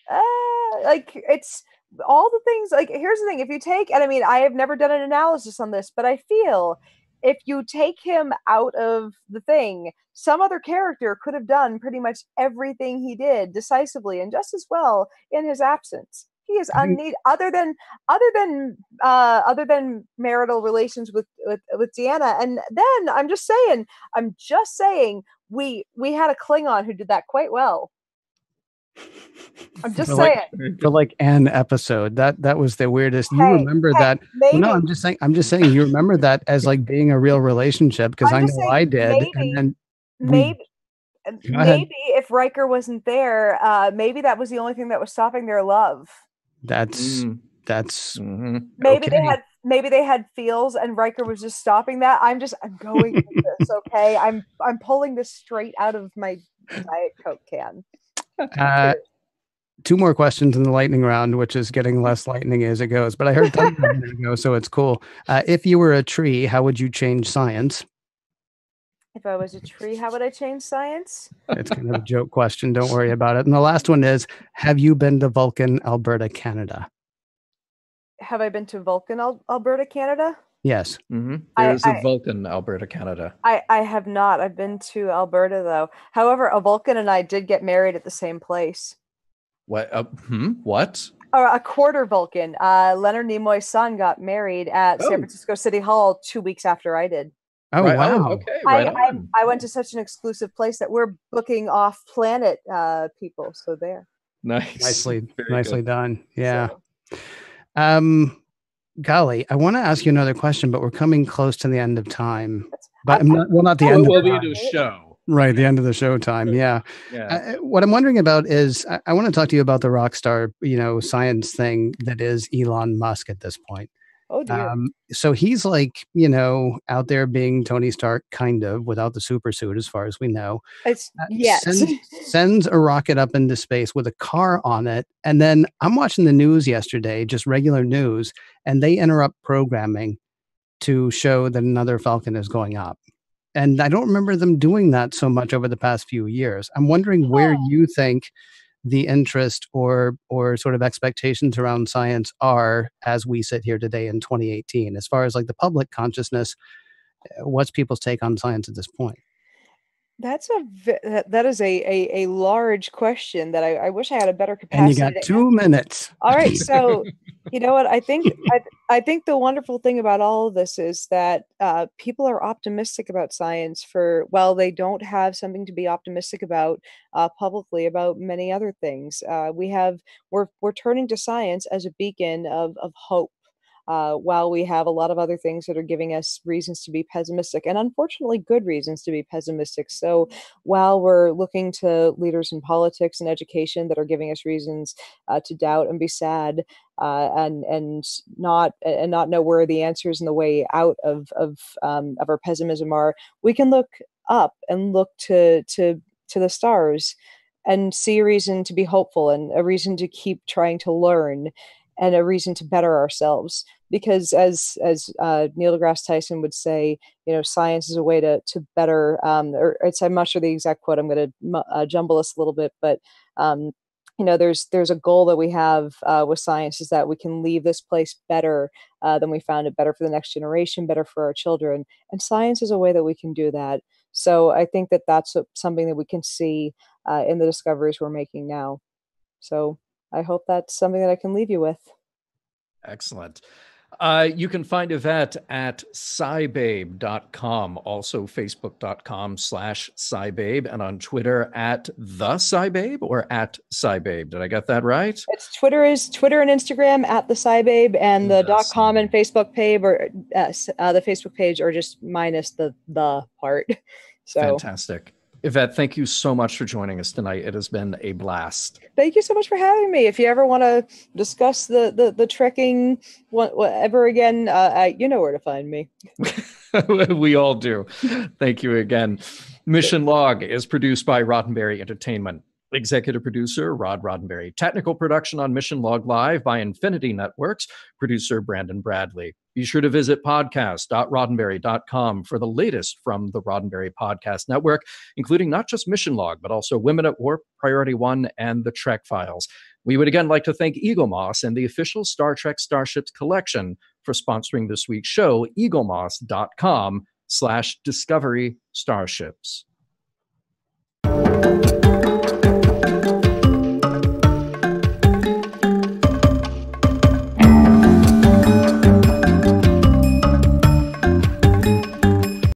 it's all the things. Like, here's the thing: if you take, and I mean, I have never done an analysis on this, but I feel if you take him out of the thing, some other character could have done pretty much everything he did decisively and just as well in his absence. He is unneeded, other than marital relations with Deanna. And then I'm just saying, we had a Klingon who did that quite well. I'm just saying. For like an episode, that was the weirdest. You remember that? Maybe. No, I'm just saying you remember that as like being a real relationship, because I know I did. Maybe, and then maybe if Riker wasn't there, maybe that was the only thing that was stopping their love. That's maybe they had feels and Riker was just stopping that. I'm going with this, okay? I'm pulling this straight out of my Diet Coke can. 2 more questions in the lightning round, which is getting less lightning as it goes, but I heard that a minute ago, so it's cool. If you were a tree, how would you change science? If I was a tree, how would I change science? It's kind of a joke question. Don't worry about it. And the last one is, have you been to Vulcan, Alberta, Canada? Have I been to Vulcan, Alberta, Canada? Yes. There's a Vulcan, Alberta, Canada. I have not. I've been to Alberta, though. However, a Vulcan and I did get married at the same place. What? What? A quarter Vulcan. Leonard Nimoy's son got married at San Francisco City Hall 2 weeks after I did. Oh, right. wow. Oh, okay. Right I went to such an exclusive place that we're booking off-planet people. So there. Nice. Nicely done. Yeah. So. Golly, I want to ask you another question, but we're coming close to the end of time. But not the end. We'll be into a show. Right, the end of the show time. Yeah. What I'm wondering about is, I want to talk to you about the rock star, science thing that is Elon Musk at this point. Oh dear. So he's like, out there being Tony Stark, kind of, without the super suit, as far as we know. Sends a rocket up into space with a car on it. And then I'm watching the news yesterday, just regular news, and they interrupt programming to show that another Falcon is going up. And I don't remember them doing that so much over the past few years. I'm wondering where you think the interest or sort of expectations around science are as we sit here today in 2018, as far as like the public consciousness. What's people's take on science at this point? That is a large question that I wish I had a better capacity. And you got 2 minutes. All right, so you know what I think. I think the wonderful thing about all of this is that people are optimistic about science. They don't have something to be optimistic about publicly about many other things. We're turning to science as a beacon of hope. While we have a lot of other things that are giving us reasons to be pessimistic, and unfortunately good reasons to be pessimistic. So while we're looking to leaders in politics and education that are giving us reasons to doubt and be sad and not know where the answers and the way out of our pessimism are, we can look up and look to the stars and see a reason to be hopeful and a reason to keep trying to learn and a reason to better ourselves. Because as Neil deGrasse Tyson would say, science is a way to better, I'm not sure the exact quote, I'm going to jumble this a little bit, but there's a goal that we have with science, is that we can leave this place better than we found it, better for the next generation, better for our children. And science is a way that we can do that. So I think that that's something that we can see in the discoveries we're making now. So I hope that's something that I can leave you with. Excellent. You can find Yvette at SciBabe.com, also Facebook.com/SciBabe, and on Twitter at the SciBabe or at SciBabe. Did I get that right? It's Twitter and Instagram at the SciBabe, and the .com and Facebook page or the Facebook page are just minus the part. So fantastic. Yvette, thank you so much for joining us tonight. It has been a blast. Thank you so much for having me. If you ever want to discuss the trekking whatever again, you know where to find me. We all do. Thank you again. Mission Log is produced by Roddenberry Entertainment. Executive producer, Rod Roddenberry. Technical production on Mission Log Live by Infinity Networks. Producer, Brandon Bradley. Be sure to visit podcast.roddenberry.com for the latest from the Roddenberry Podcast Network, including not just Mission Log, but also Women at Warp, Priority One, and the Trek Files. We would again like to thank Eaglemoss and the official Star Trek Starships collection for sponsoring this week's show, eaglemoss.com/Discovery Starships.